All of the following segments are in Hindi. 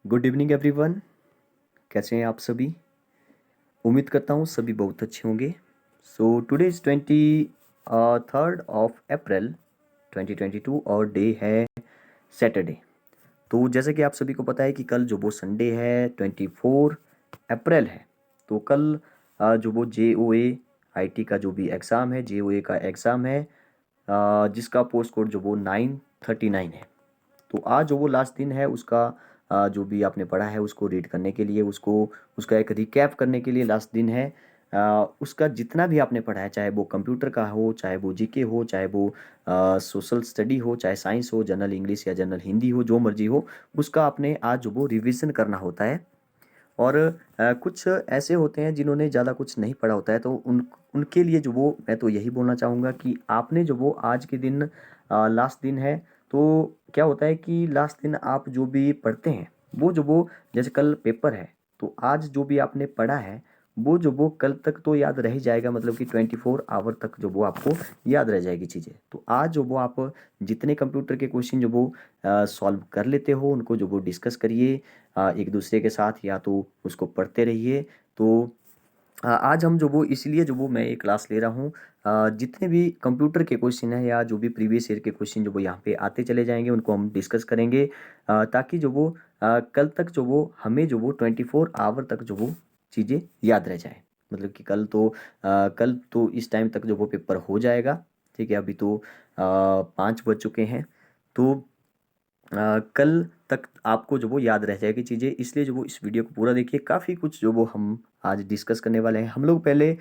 Good evening everyone. कैसे हैं आप सभी? उम्मीद करता हूँ सभी बहुत अच्छे होंगे। सो टुडे इज़ 23 अप्रैल 2022 और डे है सैटरडे। तो जैसे कि आप सभी को पता है कि कल जो वो संडे है 24 अप्रैल है। तो कल जो वो JOA IT का जो भी एग्ज़ाम है, JOA का एग्ज़ाम है, जिसका पोस्ट कोड जो वो 939 है। तो आज जो वो लास्ट दिन है उसका, जो भी आपने पढ़ा है उसको रीड करने के लिए, उसका एक रिकैप करने के लिए लास्ट दिन है। उसका जितना भी आपने पढ़ा है, चाहे वो कंप्यूटर का हो, चाहे वो जीके हो, चाहे वो सोशल स्टडी हो, चाहे साइंस हो, जनरल इंग्लिश या जनरल हिंदी हो, जो मर्जी हो, उसका आपने आज जो वो रिवीजन करना होता है। और कुछ ऐसे होते हैं जिन्होंने ज़्यादा कुछ नहीं पढ़ा होता है, तो उनके लिए जो वो, मैं तो यही बोलना चाहूँगा कि आपने जो वो आज के दिन, लास्ट दिन है, तो क्या होता है कि लास्ट दिन आप जो भी पढ़ते हैं वो जो वो, जैसे कल पेपर है, तो आज जो भी आपने पढ़ा है वो जो वो कल तक तो याद रह ही जाएगा, मतलब कि 24 आवर तक जो वो आपको याद रह जाएगी चीज़ें। तो आज जो वो आप जितने कंप्यूटर के क्वेश्चन जो वो सॉल्व कर लेते हो उनको जो वो डिस्कस करिए एक दूसरे के साथ, या तो उसको पढ़ते रहिए। तो आज हम जो वो, इसलिए जो वो मैं ये क्लास ले रहा हूँ, जितने भी कंप्यूटर के क्वेश्चन हैं या जो भी प्रीवियस ईयर के क्वेश्चन जो वो यहाँ पे आते चले जाएंगे उनको हम डिस्कस करेंगे, ताकि जो वो कल तक जो वो हमें जो वो 24 आवर तक जो वो चीज़ें याद रह जाए। मतलब कि कल तो इस टाइम तक जो वो पेपर हो जाएगा। ठीक है, अभी तो 5 बज चुके हैं। तो कल तक आपको जो वो याद रह जाएगी चीज़ें, इसलिए जो वो इस वीडियो को पूरा देखिए। काफ़ी कुछ जो वो हम आज डिस्कस करने वाले हैं। हम लोग पहले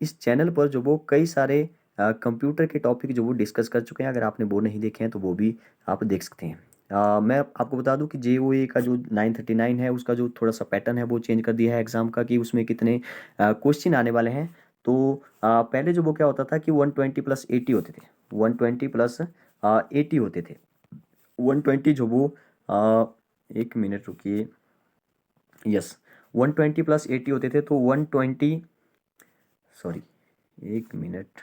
इस चैनल पर जो वो कई सारे कंप्यूटर के टॉपिक जो वो डिस्कस कर चुके हैं। अगर आपने वो नहीं देखे हैं तो वो भी आप देख सकते हैं। मैं आपको बता दूं कि JOA का जो 939 है उसका जो थोड़ा सा पैटर्न है वो चेंज कर दिया है एग्ज़ाम का, कि उसमें कितने क्वेश्चन आने वाले हैं। तो पहले जो वो क्या होता था कि 120 प्लस 80 होते थे। 120 प्लस 80 होते थे। 120 जो वो, एक मिनट रुकिए, यस, 120 प्लस 80 होते थे। तो 120, सॉरी, एक मिनट,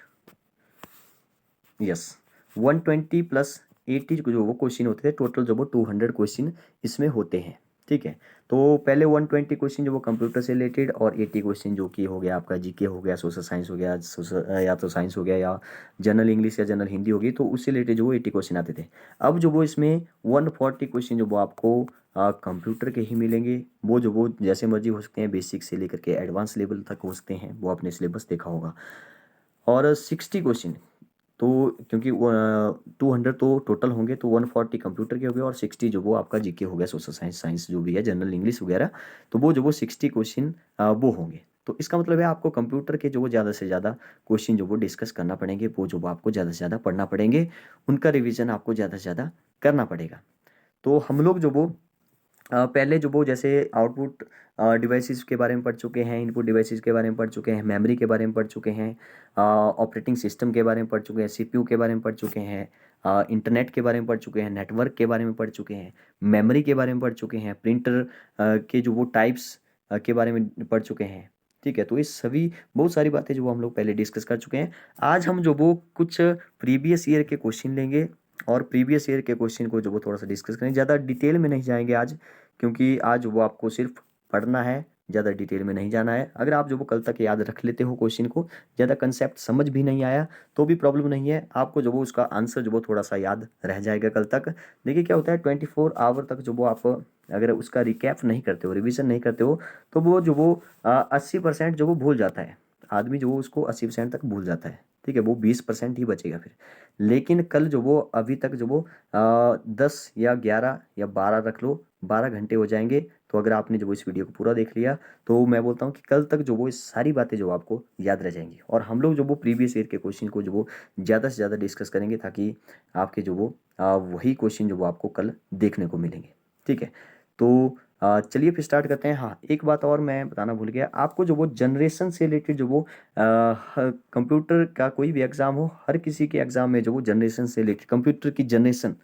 यस, 120 प्लस 80 जो वो क्वेश्चन होते थे, टोटल जो वो 200 क्वेश्चन इसमें होते हैं। ठीक है, तो पहले 120 क्वेश्चन जो वो कंप्यूटर से रिलेटेड, और 80 क्वेश्चन जो कि हो गया आपका जीके हो गया, सोशल साइंस हो गया, सोशल या तो साइंस हो गया, या जनरल इंग्लिश या जनरल हिंदी होगी, तो उससे रिलेटेड जो वो 80 क्वेश्चन आते थे। अब जो वो इसमें 140 क्वेश्चन जो वो आपको कंप्यूटर के ही मिलेंगे। वो जो वो जैसे मर्जी हो सकते हैं, बेसिक से लेकर के एडवांस लेवल तक हो सकते हैं, वो आपने सिलेबस देखा होगा। और 60 क्वेश्चन, तो क्योंकि वो 200 तो टोटल होंगे, तो 140 कंप्यूटर के हो गए और 60 जो वो आपका जीके हो गया, सोशल साइंस, साइंस जो भी है, जनरल इंग्लिश वगैरह। तो वो जो वो 60 क्वेश्चन वो होंगे। तो इसका मतलब है आपको कंप्यूटर के जो वो ज़्यादा से ज़्यादा क्वेश्चन जो वो डिस्कस करना पड़ेंगे, वो जो वो आपको ज़्यादा से ज़्यादा पढ़ना पड़ेंगे, उनका रिविज़न आपको ज़्यादा से ज़्यादा करना पड़ेगा। तो हम लोग जो वो पहले जो वो जैसे आउटपुट डिवाइसेस के बारे में पढ़ चुके हैं, इनपुट डिवाइसेस के बारे में पढ़ चुके हैं, मेमोरी के बारे में पढ़ चुके हैं, ऑपरेटिंग सिस्टम के बारे में पढ़ चुके हैं, CPU के बारे में पढ़ चुके हैं, इंटरनेट के बारे में पढ़ चुके हैं, नेटवर्क के बारे में पढ़ चुके हैं, मेमोरी के बारे में पढ़ चुके हैं, प्रिंटर के जो वो टाइप्स के बारे में पढ़ चुके हैं। ठीक है, तो ये सभी बहुत सारी बातें जो वो हम लोग पहले डिस्कस कर चुके हैं। आज हम जो वो कुछ प्रीवियस ईयर के क्वेश्चन लेंगे, और प्रीवियस ईयर के क्वेश्चन को जो वो थोड़ा सा डिस्कस करेंगे। ज़्यादा डिटेल में नहीं जाएंगे आज, क्योंकि आज वो आपको सिर्फ पढ़ना है, ज़्यादा डिटेल में नहीं जाना है। अगर आप जो वो कल तक याद रख लेते हो क्वेश्चन को, ज़्यादा कंसेप्ट समझ भी नहीं आया तो भी प्रॉब्लम नहीं है, आपको जो वो उसका आंसर जो वो थोड़ा सा याद रह जाएगा कल तक। देखिए क्या होता है, 24 आवर तक जो वो आप अगर उसका रिकैप नहीं करते हो, रिविज़न नहीं करते हो, तो वो जो वो 80% जो वो भूल जाता है। आदमी जो वो उसको 80% तक भूल जाता है। ठीक है, वो 20% ही बचेगा फिर। लेकिन कल जो वो अभी तक जो वो 10 या 11 या 12 रख लो, 12 घंटे हो जाएंगे। तो अगर आपने जो वो इस वीडियो को पूरा देख लिया, तो मैं बोलता हूँ कि कल तक जो वो इस सारी बातें जो आपको याद रह जाएंगी। और हम लोग जो वो प्रीवियस ईयर के क्वेश्चन को जो वो ज़्यादा से ज़्यादा डिस्कस करेंगे, ताकि आपके जो वो वही क्वेश्चन जो वो आपको कल देखने को मिलेंगे। ठीक है, तो चलिए फिर स्टार्ट करते हैं। हाँ, एक बात और मैं बताना भूल गया आपको, जो वो जनरेशन से रिलेटेड जो वो कंप्यूटर का कोई भी एग्ज़ाम हो, हर किसी के एग्ज़ाम में जो वो जनरेशन से रिलेटेड कंप्यूटर की जनरेशन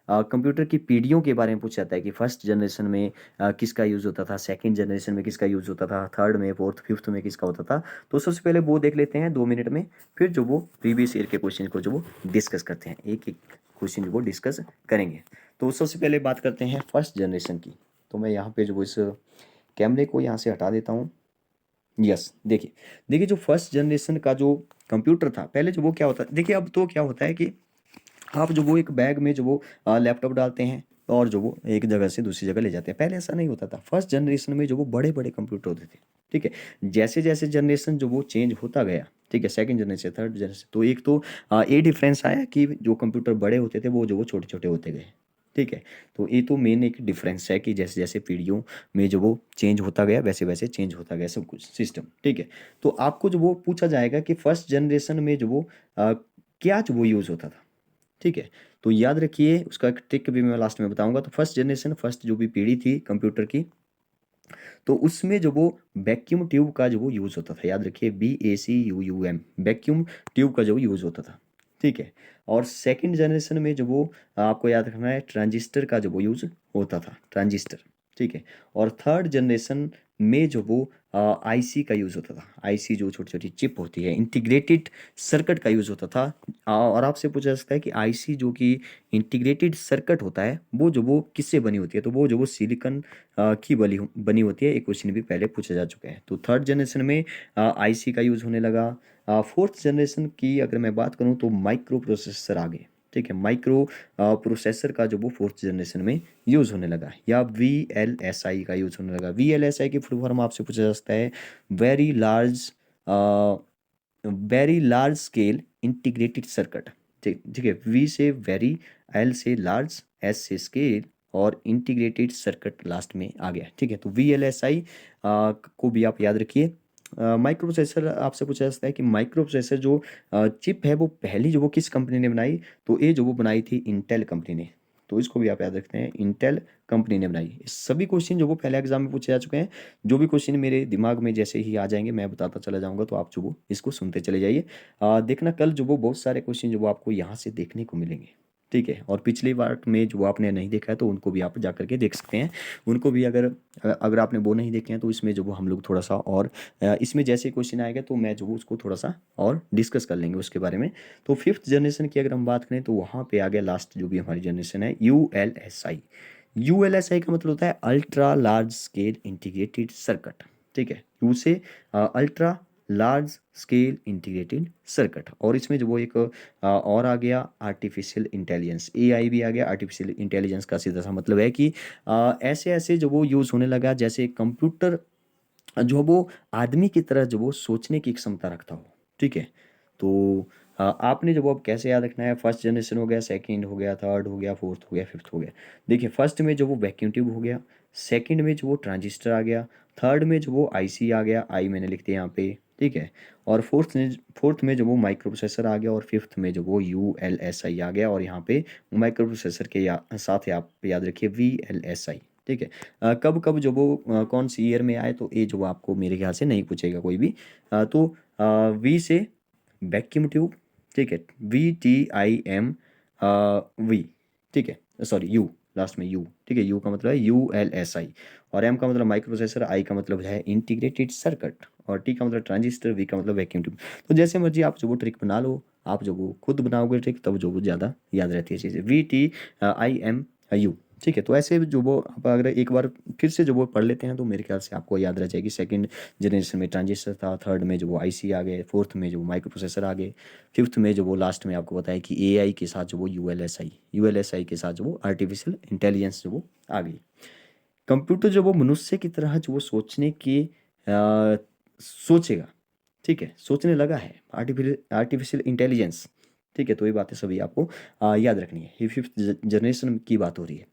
कंप्यूटर की पीढ़ियों के बारे में पूछा जाता है कि फर्स्ट जनरेशन में किसका यूज़ होता था, सेकंड जनरेशन में किसका यूज़ होता था, थर्ड में, फोर्थ, फिफ्थ में किसका होता था। तो सबसे पहले वो देख लेते हैं 2 मिनट में, फिर जो वो प्रीवियस ईयर के क्वेश्चन को जो वो डिस्कस करते हैं, एक एक क्वेश्चन जो वो डिस्कस करेंगे। तो सबसे पहले बात करते हैं फर्स्ट जनरेशन की। तो मैं यहाँ पे जो वो इस कैमरे को यहाँ से हटा देता हूँ। यस, देखिए देखिए जो फर्स्ट जनरेशन का जो कंप्यूटर था, पहले जो वो क्या होता है, देखिए अब तो क्या होता है कि आप जो वो एक बैग में जो वो लैपटॉप डालते हैं और जो वो एक जगह से दूसरी जगह ले जाते हैं। पहले ऐसा नहीं होता था। फर्स्ट जनरेशन में जो वो बड़े बड़े कंप्यूटर होते थे, ठीक है। जैसे जैसे जनरेशन जो वो चेंज होता गया, ठीक है, सेकंड जनरेशन, थर्ड जनरेशन, तो एक तो ये डिफरेंस आया कि जो कंप्यूटर बड़े होते थे वो जो वो छोटे छोटे होते गए, ठीक है। तो ये तो मेन एक डिफरेंस है कि जैसे जैसे पीढ़ियों में जो वो चेंज होता गया वैसे वैसे चेंज होता गया सब कुछ सिस्टम, ठीक है। तो आपको जो वो पूछा जाएगा कि फर्स्ट जनरेशन में जो वो क्या जो वो यूज़ होता था, ठीक है। तो याद रखिए, उसका एक ट्रिक भी मैं लास्ट में बताऊंगा। तो फर्स्ट जनरेशन, फर्स्ट जो भी पीढ़ी थी कंप्यूटर की, तो उसमें जो वो वैक्यूम ट्यूब का जो वो यूज़ होता था, याद रखिए BACUUM, वैक्यूम ट्यूब का जो यूज़ होता था, ठीक है। और सेकंड जनरेशन में जो वो आपको याद रखना है, ट्रांजिस्टर का जो वो यूज़ होता था, ट्रांजिस्टर, ठीक है। और थर्ड जनरेशन में जो वो आईसी का यूज़ होता था, आईसी जो छोटी छोटी चिप होती है, इंटीग्रेटेड सर्किट का यूज़ होता था। और आपसे पूछा जा सकता है कि आईसी जो कि इंटीग्रेटेड सर्किट होता है वो जो वो किससे बनी होती है, तो वो जो वो सिलिकॉन की बनी होती है। एक क्वेश्चन भी पहले पूछा जा चुका है। तो थर्ड जनरेशन में आईसी का यूज़ होने लगा। फोर्थ जनरेशन की अगर मैं बात करूँ तो माइक्रो प्रोसेसर आ गए, ठीक है। माइक्रो प्रोसेसर का जो वो फोर्थ जनरेशन में यूज़ होने लगा, या VLSI का यूज़ होने लगा। VLSI की फुल फॉर्म आपसे पूछा जा सकता है very large scale integrated circuit, ठीक ठीक है। वी से वेरी, एल से लार्ज, एस से स्केल, और इंटीग्रेटेड सर्किट लास्ट में आ गया, ठीक है। तो VLSI को भी आप याद रखिए। माइक्रो प्रोसेसर आपसे पूछा जा सकता है कि माइक्रो प्रोसेसर जो चिप है वो पहली जो वो किस कंपनी ने बनाई, तो ये जो वो बनाई थी इंटेल कंपनी ने। तो इसको भी आप याद रखते हैं, इंटेल कंपनी ने बनाई। ये सभी क्वेश्चन जो वो पहले एग्जाम में पूछे जा चुके हैं। जो भी क्वेश्चन मेरे दिमाग में जैसे ही आ जाएंगे मैं बताता चला जाऊंगा, तो आप जो वो इसको सुनते चले जाइए। देखना कल जो वो बहुत सारे क्वेश्चन जो वो आपको यहाँ से देखने को मिलेंगे, ठीक है। और पिछली बार में जो आपने नहीं देखा है तो उनको भी आप जा करके देख सकते हैं। उनको भी अगर अगर आपने वो नहीं देखे हैं तो इसमें जो वो हम लोग थोड़ा सा और इसमें जैसे क्वेश्चन आएगा तो मैं जो वो उसको थोड़ा सा और डिस्कस कर लेंगे उसके बारे में। तो फिफ्थ जनरेशन की अगर हम बात करें तो वहाँ पे आ गया लास्ट जो भी हमारी जनरेशन है, ULSI। ULSI का मतलब होता है ultra large scale integrated circuit, ठीक है। यू से ultra large scale integrated circuit. और इसमें जो वो एक और आ गया आर्टिफिशियल इंटेलिजेंस, AI भी आ गया। आर्टिफिशियल इंटेलिजेंस का सीधा सा मतलब है कि ऐसे ऐसे जो वो यूज़ होने लगा जैसे कंप्यूटर जो वो आदमी की तरह जो वो सोचने की क्षमता रखता हो, ठीक है। तो आपने जो वो अब कैसे याद रखना है, फर्स्ट जनरेशन हो गया, सेकंड हो गया, थर्ड हो गया, फोर्थ हो गया, फिफ्थ हो गया। देखिए फर्स्ट में जो वो वैक्यूम ट्यूब हो गया, सेकंड में जो वो ट्रांजिस्टर आ गया, थर्ड में जो वो आईसी आ गया, आई मैंने लिख दिया यहाँ पे, ठीक है। और फोर्थ में जो वो माइक्रो प्रोसेसर आ गया, और फिफ्थ में जो वो ULSI आ गया। और यहाँ पे माइक्रो प्रोसेसर के साथ ही आप याद रखिए VLSI, ठीक है। कब कब जो वो कौन सी ईयर में आए तो ये जो आपको मेरे ख्याल से नहीं पूछेगा कोई भी। तो वी से वैक्यूम ट्यूब, ठीक है, VTIM वी, ठीक है, सॉरी यू, लास्ट में यू, ठीक है। यू का मतलब है ULSI, और एम का मतलब माइक्रो प्रोसेसर, आई का मतलब है इंटीग्रेटेड सर्किट, और टी का मतलब ट्रांजिस्टर, वी का मतलब वैक्यूम ट्यूब। तो जैसे मर्जी आप जो वो ट्रिक बना लो, आप जो वो खुद बनाओगे ट्रिक तब जो वो ज़्यादा याद रहती है चीज़ें। VTIMU, ठीक है। तो ऐसे जो वो आप अगर एक बार फिर से जो वो पढ़ लेते हैं तो मेरे ख्याल से आपको याद रह जाएगी। सेकंड जनरेशन में ट्रांजिस्टर था, थर्ड में जो वो आईसी आ गए, फोर्थ में जो वो माइक्रो प्रोसेसर आ गए, फिफ्थ में जो वो लास्ट में आपको बताया कि AI के साथ जो वो यूएलएसआई के साथ जो वो आर्टिफिशियल इंटेलिजेंस जो वो आ गई। कंप्यूटर जो वो मनुष्य की तरह जो वो सोचने की सोचेगा, ठीक है, सोचने लगा है, आर्टिफिशियल इंटेलिजेंस, ठीक है। तो ये बातें सभी आपको याद रखनी है। ये फिफ्थ जनरेशन की बात हो रही है।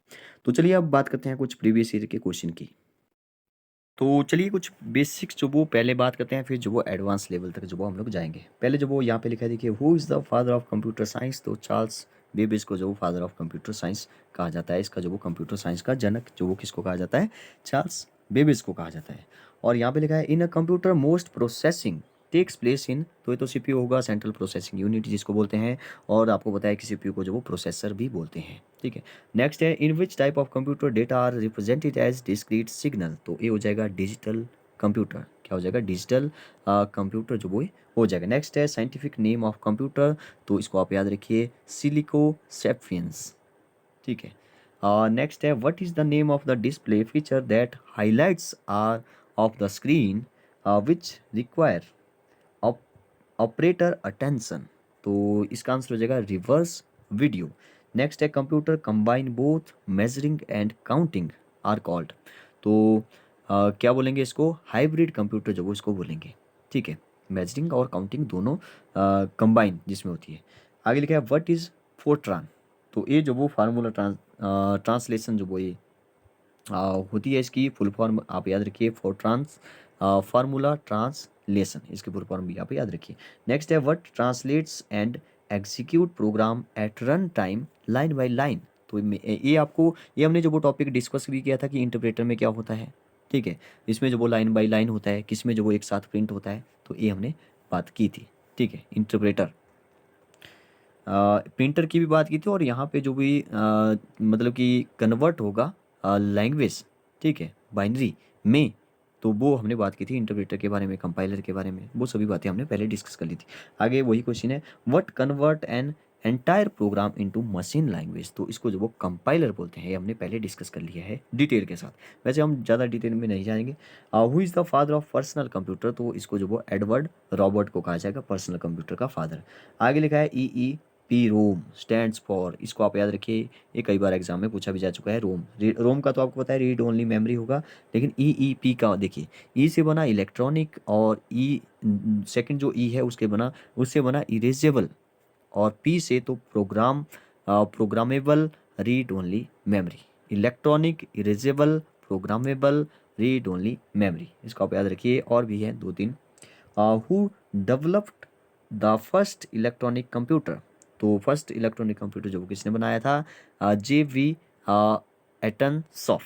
तो चलिए अब बात करते हैं कुछ प्रीवियस ईयर के क्वेश्चन की। तो चलिए कुछ बेसिक्स जो वो पहले बात करते हैं, फिर जो वो एडवांस लेवल तक जो वो हम लोग जाएंगे। पहले जो वो यहाँ पे लिखा है देखिए, who is the father of computer science. तो चार्ल्स बेबेज को जो वो फादर ऑफ कंप्यूटर साइंस कहा जाता है। इसका जो वो कंप्यूटर साइंस का जनक जो वो किसको कहा जाता है, चार्ल्स बेबेज को कहा जाता है। और यहाँ पे लिखा है in a computer most processing takes place in, तो ये तो सीपीयू होगा, सेंट्रल प्रोसेसिंग यूनिट जिसको बोलते हैं, और आपको पता है कि सीपीयू को जो वो प्रोसेसर भी बोलते हैं, ठीक है। नेक्स्ट है in which type of computer data are represented as discrete signal, तो ये हो जाएगा डिजिटल कंप्यूटर, क्या हो जाएगा डिजिटल कंप्यूटर जो वो हो जाएगा। नेक्स्ट है साइंटिफिक नेम ऑफ कंप्यूटर, तो इसको आप याद रखिए सिलिको सेपियंस, ठीक है। नेक्स्ट है what is the name of the display feature that highlights are of the screen which require operator attention, तो इसका आंसर हो जाएगा रिवर्स वीडियो। नेक्स्ट है computer combine both measuring and counting are called, तो क्या बोलेंगे इसको, हाइब्रिड कंप्यूटर जो वो इसको बोलेंगे, ठीक है। मेजरिंग और काउंटिंग दोनों कंबाइन जिसमें होती है। आगे लिखा है व्हाट इज फोर्ट्रान, तो ये जो वो फार्मूला ट्रांसलेशन जो वो ये होती है, इसकी फुल फॉर्म आप याद रखिए फोर्ट्रांस फार्मूला ट्रांसलेशन, इसकी फुल फॉर्म भी आप याद रखिए। नेक्स्ट है what translates and execute program at run time line by line, तो ये आपको, ये हमने जो वो टॉपिक डिस्कस भी किया था कि इंटरप्रेटर में क्या होता है, ठीक है। इसमें जो वो लाइन बाय लाइन होता है, किसमें जो वो एक साथ प्रिंट होता है, तो ये हमने बात की थी, ठीक है। इंटरप्रेटर प्रिंटर की भी बात की थी, और यहाँ पे जो भी मतलब कि कन्वर्ट होगा लैंग्वेज, ठीक है, बाइनरी में, तो वो हमने बात की थी इंटरप्रेटर के बारे में, कंपाइलर के बारे में, वो सभी बातें हमने पहले डिस्कस कर ली थी। आगे वही क्वेश्चन है what convert an entire programme into machine language, तो इसको जो वो कंपाइलर बोलते हैं, ये हमने पहले डिस्कस कर लिया है डिटेल के साथ, वैसे हम ज़्यादा डिटेल में नहीं जाएंगे। Who is the father of personal computer, तो इसको जो वो एडवर्ड रॉबर्ट को कहा जाएगा पर्सनल कंप्यूटर का फादर। आगे लिखा है E P ROM stands for, इसको आप याद रखिए, ये कई बार एग्जाम में पूछा भी जा चुका है। रोम का तो आपको पता है रीड ओनली मेमोरी होगा, लेकिन ई पी का देखिए, ई से बना इलेक्ट्रॉनिक, और ई सेकंड जो ई है उसके बना, उससे बना इरेजेबल, और पी से तो programmable read only memory, electronic erasable programmable read only memory, इसको आप याद रखिए। और भी है दो तीन। Who developed the first electronic computer, तो फर्स्ट इलेक्ट्रॉनिक कंप्यूटर जो किसने बनाया था, जे वी एटनसॉफ,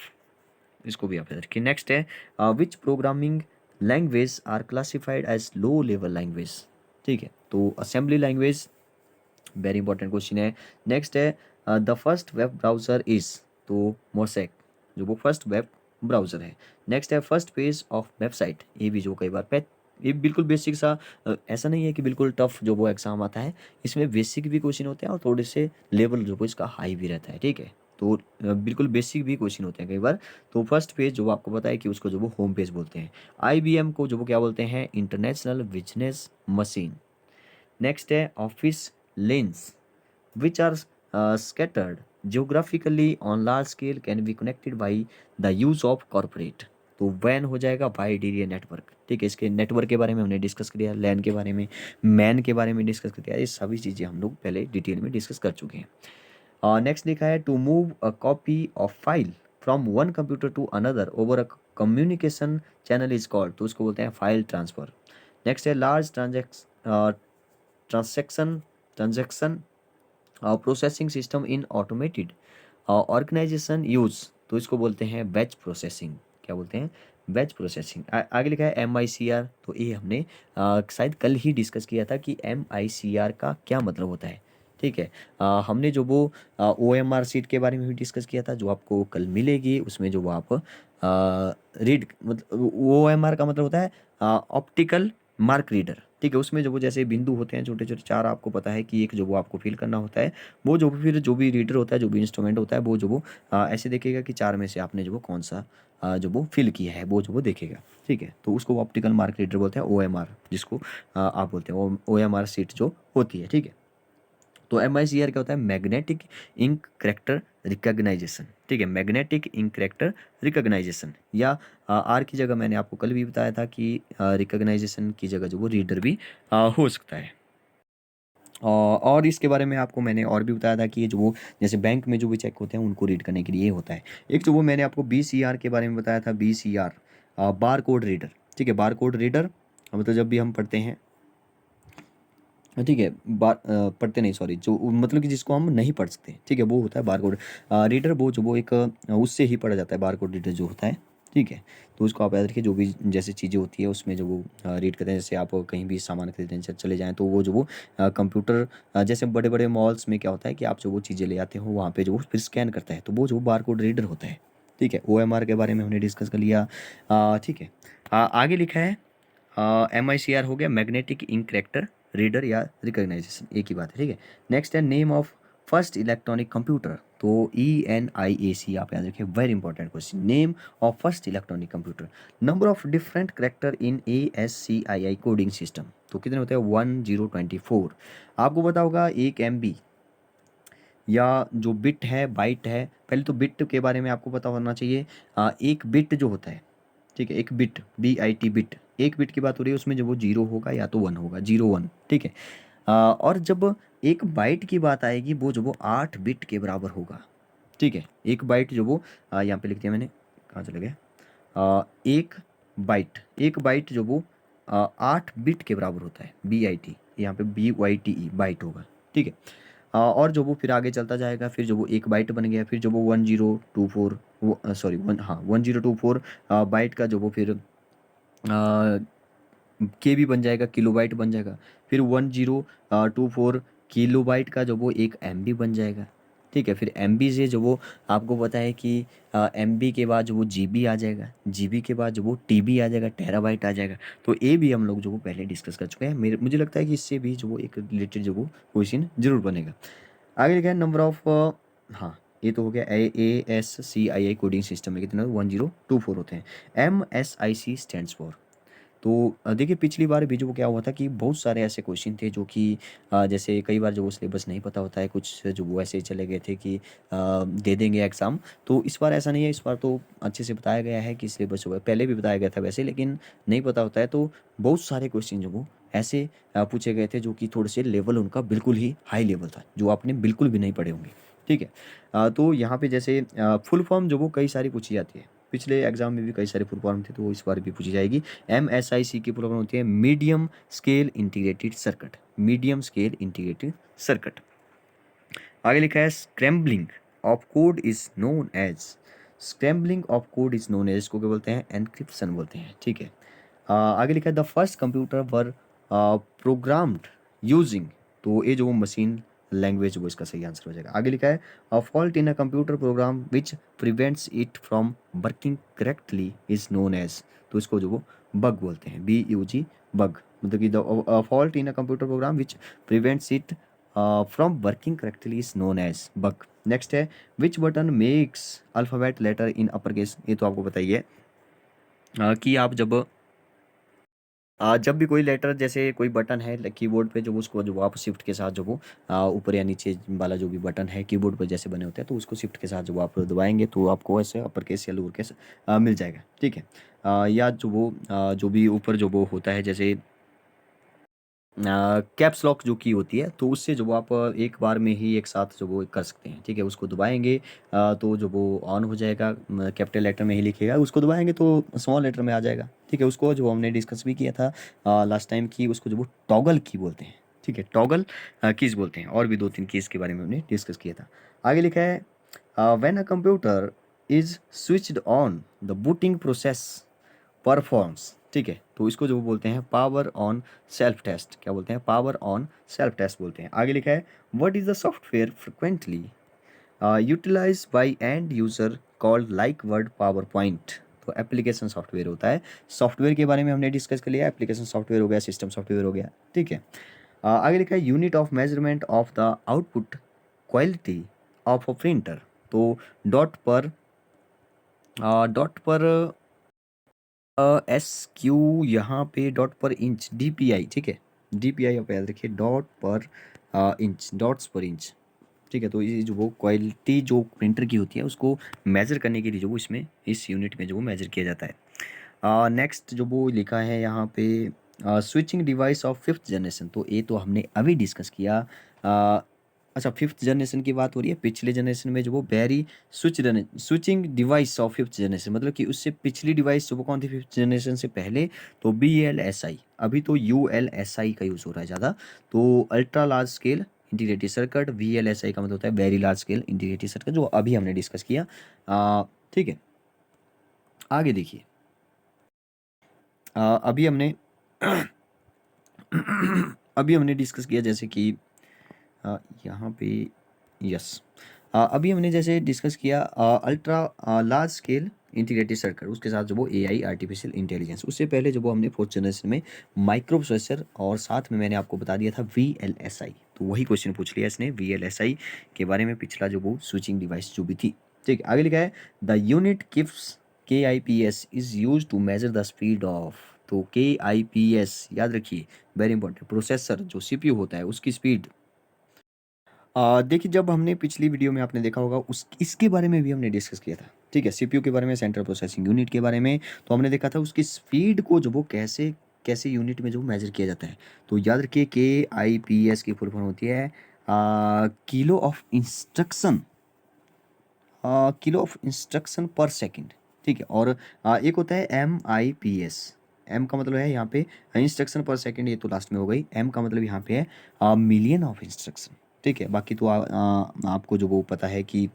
इसको भी आप याद रखिए। नेक्स्ट है which programming language are classified as low level language, ठीक है, तो assembly language, very important question है। नेक्स्ट है the first web browser is, तो मोसेक जो वो फर्स्ट वेब ब्राउज़र है। नेक्स्ट है फर्स्ट पेज ऑफ वेबसाइट, ये भी जो कई बार ये बिल्कुल बेसिक सा, ऐसा नहीं है कि बिल्कुल टफ जो वो एग्जाम आता है, इसमें बेसिक भी क्वेश्चन होते हैं और थोड़े से लेवल जो वो इसका हाई भी रहता है, ठीक है। तो बिल्कुल बेसिक भी क्वेश्चन होते हैं कई बार। तो फर्स्ट पेज जो आपको पता है कि उसको जो वो होम पेज बोलते हैं। IBM को जो वो क्या बोलते हैं, इंटरनेशनल बिजनेस मशीन। नेक्स्ट है office lens which are scattered geographically on large scale can be connected by the use of corporate, तो वैन हो जाएगा वाइड एरिया नेटवर्क, ठीक है। इसके नेटवर्क के बारे में हमने डिस्कस किया, लैन के बारे में, मैन के बारे में डिस्कस किया, ये सभी चीज़ें हम लोग पहले डिटेल में डिस्कस कर चुके हैं। नेक्स्ट लिखा है to move a copy of file from one computer to another over a communication channel is called, तो उसको बोलते हैं फाइल ट्रांसफ़र। नेक्स्ट है large transaction processing system in automated organisation use, तो इसको बोलते हैं बैच प्रोसेसिंग, क्या बोलते हैं, बैच प्रोसेसिंग। आगे लिखा है MICR, तो ये हमने शायद कल ही डिस्कस किया था कि MICR का क्या मतलब होता है, ठीक है। हमने जो वो OMR सीट के बारे में भी डिस्कस किया था, जो आपको कल मिलेगी, उसमें जो वो आप रीड, मतलब OMR का मतलब होता है ऑप्टिकल मार्क रीडर, ठीक है। उसमें जो वो जैसे बिंदु होते हैं छोटे छोटे चार, आपको पता है कि एक जो वो आपको फिल करना होता है, वो जो भी फिर जो भी रीडर होता है, जो भी इंस्ट्रूमेंट होता है, वो जो वो ऐसे देखेगा कि चार में से आपने जो वो कौन सा जो वो फिल किया है, वो जो वो देखेगा, ठीक है। तो उसको ऑप्टिकल मार्क रीडर बोलते हैं, OMR जिसको आप बोलते हैं, OMR सीट जो होती है, ठीक है। तो MICR क्या होता है, मैग्नेटिक इंक करेक्टर रिकॉग्नाइजेशन, ठीक है, मैग्नेटिक इंक करेक्टर रिकॉग्नाइजेशन, या आर की जगह मैंने आपको कल भी बताया था कि रिकॉग्नाइजेशन की जगह जो वो रीडर भी हो सकता है। और इसके बारे में आपको मैंने और भी बताया था कि ये जो वो जैसे बैंक में जो भी चेक होते हैं उनको रीड करने के लिए ये होता है। एक जो वो मैंने आपको BCR के बारे में बताया था, BCR बार कोड रीडर, ठीक है, बार कोड रीडर, मतलब जब भी हम पढ़ते हैं, ठीक है, पढ़ते नहीं, सॉरी, जो मतलब कि जिसको हम नहीं पढ़ सकते, ठीक है, वो होता है बार कोड रीडर, वो जो वो एक उससे ही पढ़ा जाता है, बार कोड रीडर जो होता है, ठीक है। तो उसको आप याद रखिए, जो भी जैसे चीज़ें होती है उसमें जो वो रीड करते हैं, जैसे आप कहीं भी सामान खरीदने चले जाएँ तो वो जो वो कंप्यूटर जैसे बड़े-बड़े मॉल्स में क्या होता है कि आप जो वो चीज़ें ले आते हो वहाँ पे जो वो फिर स्कैन करता है, तो वो जो बारकोड रीडर होता है, ठीक है। ओएमआर के बारे में हमने डिस्कस कर लिया। ठीक है। आगे लिखा है एमआईसीआर हो गया, मैग्नेटिक इंक करेक्टर रीडर या रिकॉग्नाइजेशन, एक ही बात है, ठीक है। नेक्स्ट है name of first electronic computer, तो ENIAC आप याद रखिए, very important question. Name of first electronic computer, number of different character in ASCII coding system, तो कितने होते हैं 1024। आपको पता होगा एक MB या जो बिट है बाइट है, पहले तो बिट के बारे में आपको पता होना चाहिए। एक बिट जो होता है, ठीक है, एक बिट BIT बिट, एक बिट की बात हो रही है, उसमें जब वो जीरो होगा या तो वन होगा, 01, ठीक है। और जब एक बाइट की बात आएगी वो जो वो 8 बिट के बराबर होगा, ठीक है। एक बाइट जो वो यहाँ पे लिख दिया मैंने, कहाँ चले गए, एक बाइट जो वो 8 बिट के बराबर होता है, BIT, यहाँ पे BYTE बाइट होगा, ठीक है। और जो वो फिर आगे चलता जाएगा, फिर जो वो एक बाइट बन गया, फिर जो वो 1024 वो सॉरी 1024 बाइट का जो वो फिर KB बन जाएगा, किलोबाइट बन जाएगा। फिर 1024 किलोबाइट का जो वो एक MB बन जाएगा, ठीक है। फिर MB से जो वो आपको पता है कि MB के बाद जो वो GB आ जाएगा, GB के बाद जो वो TB आ जाएगा, टेराबाइट आ जाएगा। तो ये भी हम लोग जो वो पहले डिस्कस कर चुके हैं। मुझे लगता है कि इससे भी जो वो एक रिलेटेड जो वो क्वेश्चन जरूर बनेगा। आगे लिखा है नंबर ऑफ, हाँ ये तो हो गया ASCII कोडिंग सिस्टम में कितने 1024 होते हैं। MSIC स्टैंड्स फॉर, तो देखिए पिछली बार भी जो वो क्या हुआ था कि बहुत सारे ऐसे क्वेश्चन थे जो कि जैसे कई बार जो वो सिलेबस नहीं पता होता है, कुछ जो वो ऐसे ही चले गए थे कि दे देंगे एग्ज़ाम। तो इस बार ऐसा नहीं है, इस बार तो अच्छे से बताया गया है कि सिलेबस जो है, पहले भी बताया गया था वैसे, लेकिन नहीं पता होता है तो बहुत सारे क्वेश्चन जो वो ऐसे पूछे गए थे जो कि थोड़े से लेवल उनका बिल्कुल ही हाई लेवल था, जो आपने बिल्कुल भी नहीं पढ़े होंगे, ठीक है। तो यहाँ पे जैसे फुल फॉर्म जो वो कई सारी पूछी जाती है, पिछले एग्जाम में भी कई सारे फुल फॉर्म थे, तो इस बार भी पूछी जाएगी। MSIC की फुल फॉर्म होती है medium scale integrated circuit, medium scale integrated circuit. आगे लिखा है scrambling of code is known as, scrambling of code is known as, इसको क्या बोलते हैं, एनक्रिप्शन बोलते हैं, ठीक है। आगे लिखा है the first computer were programmed using, तो ये जो मशीन लैंग्वेज वो इसका सही आंसर हो जाएगा। आगे लिखा है a fault in a computer program which prevents it from working correctly is known as, तो इसको जो वो बग बोलते हैं, BUG बग, मतलब कि the fault in a computer program which prevents it from working correctly is known as bug. Next है which button makes alphabet letter in upper case, ये तो आपको बताइए कि आप जब भी कोई लेटर जैसे कोई बटन है कीबोर्ड पे, जो उसको जो आप शिफ्ट के साथ जो वो ऊपर या नीचे वाला जो भी बटन है कीबोर्ड पर जैसे बने होते हैं, तो उसको शिफ्ट के साथ जो आप दबाएंगे तो आपको ऐसे अपर केस या लोअर केस मिल जाएगा, ठीक है। या जो वो जो भी ऊपर जो वो होता है, जैसे कैप्स लॉक जो की होती है, तो उससे जो वो आप एक बार में ही एक साथ जो वो कर सकते हैं, ठीक है। उसको दबाएंगे तो जो वो ऑन हो जाएगा, कैपिटल लेटर में ही लिखेगा, उसको दबाएंगे तो स्मॉल लेटर में आ जाएगा, ठीक है। उसको जो हमने डिस्कस भी किया था लास्ट टाइम की, उसको जो वो टॉगल की बोलते हैं, ठीक है, टॉगल कीज बोलते हैं। और भी 2-3 कीज के बारे में हमने डिस्कस किया था। आगे लिखा है when a computer is switched on the booting process performs, ठीक है। तो इसको जो बोलते हैं पावर ऑन सेल्फ टेस्ट, क्या बोलते हैं, पावर ऑन सेल्फ टेस्ट बोलते हैं। आगे लिखा है what is the software frequently utilise by end user called like word PowerPoint, तो एप्लीकेशन सॉफ्टवेयर होता है। सॉफ्टवेयर के बारे में हमने डिस्कस कर लिया, एप्लीकेशन सॉफ्टवेयर हो गया, सिस्टम सॉफ्टवेयर हो गया, ठीक है। आगे लिखा है unit of measurement of the output quality of a printer, तो डॉट पर SQ, यहाँ पे डॉट पर इंच DPI, ठीक है, DPI आप याद रखिए, डॉट पर इंच, डॉट्स पर इंच, ठीक है। तो ये जो वो क्वालिटी जो प्रिंटर की होती है उसको मेज़र करने के लिए जो वो इसमें इस यूनिट में जो वो मेज़र किया जाता है। नेक्स्ट जो वो लिखा है यहाँ पे switching device of fifth generation, तो ये तो हमने अभी डिस्कस किया। अच्छा, फिफ्थ जनरेशन की बात हो रही है, पिछले जनरेशन में जो वो very switching device of fifth generation, मतलब कि उससे पिछली डिवाइस जो वो कौन थी फिफ्थ जनरेशन से पहले, तो BLSI, अभी तो ULSI का यूज़ हो रहा है ज़्यादा। तो ultra large scale integrated circuit, VLSI का मतलब होता है very large scale integrated circuit, जो अभी हमने डिस्कस किया, ठीक है। आगे देखिए, अभी हमने अभी हमने डिस्कस किया जैसे कि यहाँ पे, यस, अभी हमने जैसे डिस्कस किया ultra large scale integrated circuit, उसके साथ जो वो एआई आर्टिफिशियल इंटेलिजेंस। उससे पहले जो वो हमने फोर्थ जनरेशन में माइक्रो प्रोसेसर, और साथ में मैंने आपको बता दिया था वीएलएसआई। तो वही क्वेश्चन पूछ लिया इसने वीएलएसआई के बारे में, पिछला जो वो स्विचिंग डिवाइस जो भी थी। ठीक है, आगे लिखा है the unit KIPS KIPS is use to measure the speed of. तो KIPS याद रखिए, वेरी इंपॉर्टेंट, प्रोसेसर जो CPU होता है उसकी स्पीड। देखिए, जब हमने पिछली वीडियो में आपने देखा होगा उस इसके बारे में भी हमने डिस्कस किया था। ठीक है, CPU के बारे में, सेंट्रल प्रोसेसिंग यूनिट के बारे में। तो हमने देखा था उसकी स्पीड को जो वो कैसे कैसे यूनिट में जो मेजर किया जाता है। तो याद रखिए KIPS की फुल फॉर्म होती है kilo of instruction, kilo of instruction पर सेकंड। ठीक है, और एक होता है MIPS। एम का मतलब है यहाँ पे इंस्ट्रक्शन पर सेकंड, ये तो लास्ट में हो गई। एम का मतलब यहाँ पे है मिलियन ऑफ इंस्ट्रक्शन। ठीक है, बाकी तो आपको जो वो पता है कि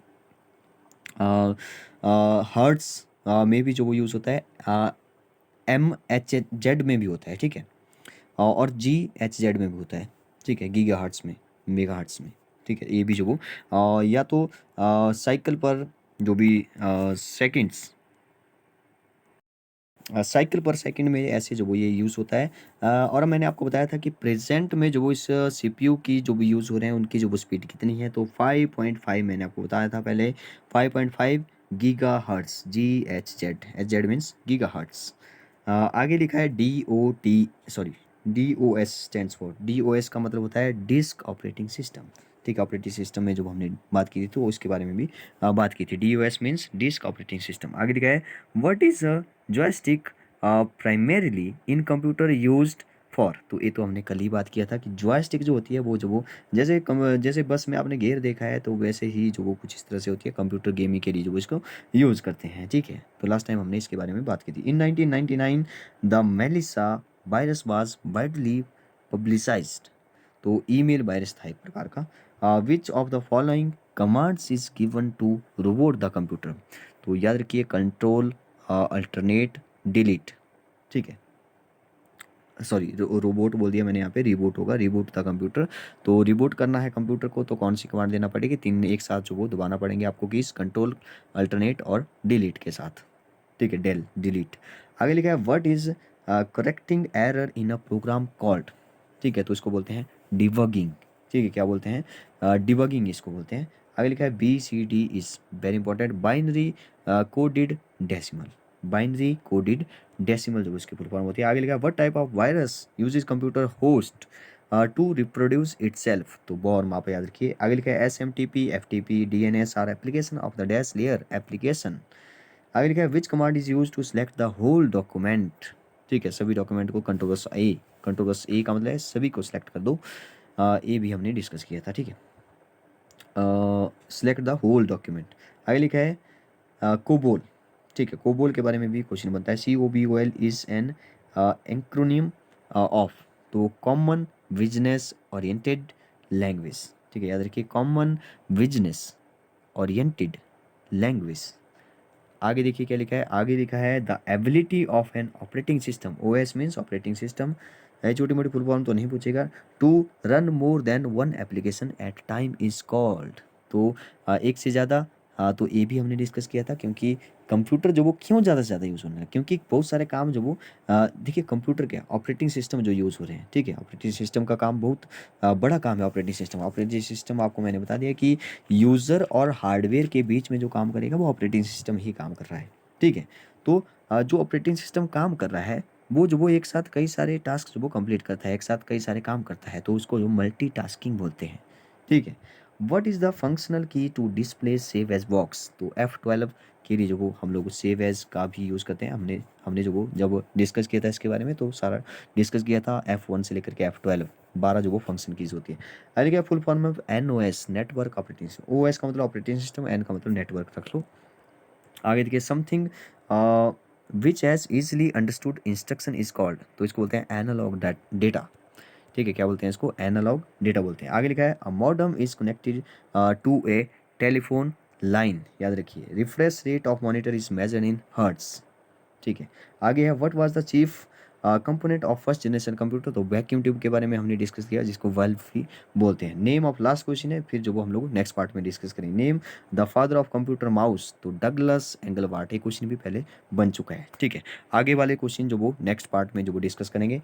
हर्ट्स में भी जो वो यूज़ होता है, MHZ में भी होता है। ठीक है, और GHZ में भी होता है। ठीक है, गीगा हर्ट्स में, मेगा हर्ट्स में। ठीक है, ये भी जो वो या तो साइकिल पर जो भी सेकंड्स, साइकिल पर सेकंड में ऐसे जो वो ये यूज़ होता है। और मैंने आपको बताया था कि प्रेजेंट में जो वो इस CPU की जो भी यूज़ हो रहे हैं उनकी जो वो स्पीड कितनी है। तो 5.5 मैंने आपको बताया था पहले, 5.5 gigahertz, GHZ, HZ means gigahertz. आगे लिखा है DOS स्टैंड्स फॉर, DOS का मतलब होता है डिस्क ऑपरेटिंग सिस्टम। ठीक है, ऑपरेटिंग सिस्टम में जो हमने बात की थी तो उसके बारे में भी बात की थी। DOS means disk operating system. आगे लिखा है what is a joystick primarily in computer used for. तो ये तो हमने कल ही बात किया था कि जॉयस्टिक जो होती है वो जो वो जैसे बस में आपने गेयर देखा है, तो वैसे ही जो वो कुछ इस तरह से होती है कंप्यूटर गेमिंग के लिए जो वो इसको यूज़ करते हैं। ठीक है, तो लास्ट टाइम हमने इसके बारे में बात की थी। In 1999 the Melissa virus was widely publicised. तो ईमेल वायरस था एक प्रकार का। Which of the following commands is given to reboot the computer. तो याद रखिए कंट्रोल अल्टरनेट डिलीट। ठीक है, सॉरी रोबोट बोल दिया मैंने, यहाँ पे रिबूट होगा, रिबूट था कंप्यूटर। तो रिबूट करना है कंप्यूटर को तो कौन सी कमांड देना पड़ेगी, तीन एक साथ जो वो दबाना पड़ेंगे आपको, कीज कंट्रोल अल्टरनेट और डिलीट के साथ। ठीक है, डेल डिलीट। आगे लिखा है what is correcting error in a program called. ठीक है, तो इसको बोलते हैं डिबगिंग। ठीक है, क्या बोलते हैं, डिबगिंग इसको बोलते हैं। आगे लिखा है BCD is very important, binary coded decimal, binary coded decimal जो उसकी फुल फॉर्म होती है। आगे लिखा है what type of virus uses computer host to reproduce itself. तो बॉर्म आप याद रखिए। आगे लिखा है SMTP, FTP, DNS are application of the dash layer application. आगे लिखा है which command is use to select the whole document. ठीक है, सभी डॉक्यूमेंट को कंट्रोल+A का मतलब है सभी को सिलेक्ट कर दो। ये भी हमने डिस्कस किया था। ठीक है, सिलेक्ट द होल डॉक्यूमेंट। आगे लिखा है कोबोल। ठीक है, कोबोल के बारे में भी क्वेश्चन बनता है। COBOL is an acronym of, तो कॉमन बिजनेस ओरिएंटेड लैंग्वेज। ठीक है, याद रखिए कॉमन बिजनेस ओरिएंटेड लैंग्वेज। आगे देखिए क्या लिखा है, आगे लिखा है the ability of an operating system, OS means operating system, छोटी मोटी फुल फॉर्म तो नहीं पूछेगा, to run more than one application at time is called. तो एक से ज़्यादा, तो ये भी हमने डिस्कस किया था, क्योंकि कंप्यूटर जो वो क्यों ज़्यादा से ज़्यादा यूज़ होने लगा, क्योंकि बहुत सारे काम जो वो देखिए कंप्यूटर क्या ऑपरेटिंग सिस्टम जो यूज़ हो रहे हैं। ठीक है, ऑपरेटिंग सिस्टम का काम बहुत बड़ा काम है। ऑपरेटिंग सिस्टम आपको मैंने बता दिया कि यूज़र और हार्डवेयर के बीच में जो काम करेगा वो ऑपरेटिंग सिस्टम ही काम कर रहा है। ठीक है, तो जो ऑपरेटिंग सिस्टम काम कर रहा है वो एक साथ कई सारे टास्क जो वो कंप्लीट करता है, एक साथ कई सारे काम करता है, तो उसको जो मल्टीटास्किंग बोलते हैं। ठीक है, what is the functional key to display save as box. तो F12 के लिए जो वो हम लोग सेव एज का भी यूज़ करते हैं। हमने हमने जो वो जब डिस्कस किया था इसके बारे में तो सारा डिस्कस किया था। F1 से लेकर के F12 12 जो वो फंक्शन कीज होती है। अरे क्या full form of NOS, network operating system. OS का मतलब ऑपरेटिंग सिस्टम, N का मतलब नेटवर्क रख लो। आगे देखिए something which has easily understood instruction is called. तो इसको बोलते हैं एनालॉग डेटा। ठीक है, क्या बोलते हैं इसको, एनालॉग डेटा बोलते हैं। आगे लिखा है a modem is connected to a telephone line. याद रखिए refresh rate of monitor is measured in hertz. ठीक है। आगे है what was the chief component of first generation computer, तो वैक्यूम ट्यूब के बारे में हमने डिस्कस किया जिसको वाल्व भी बोलते हैं। नेम ऑफ लास्ट क्वेश्चन है, फिर जो वो हम लोग नेक्स्ट पार्ट में डिस्कस करेंगे। Name the father of computer mouse, तो डगलस एंगलवार्ट, ये क्वेश्चन भी पहले बन चुका है। ठीक है, आगे वाले क्वेश्चन जो वो नेक्स्ट पार्ट में जो वो डिस्कस करेंगे।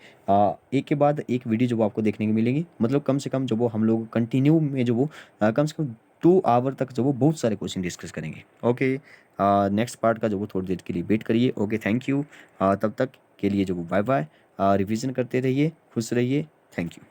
एक के बाद एक वीडियो जो वो आपको देखने को मिलेगी, मतलब कम से कम जो वो हम लोग कंटिन्यू में जो वो कम से कम 2 आवर तक जो वो बहुत सारे क्वेश्चन डिस्कस करेंगे। ओके, नेक्स्ट पार्ट का जो वो थोड़ी देर के लिए वेट करिए। Okay, thank you. तब तक के लिए जो वो बाय बाय। रिवीजन करते रहिए, खुश रहिए। Thank you.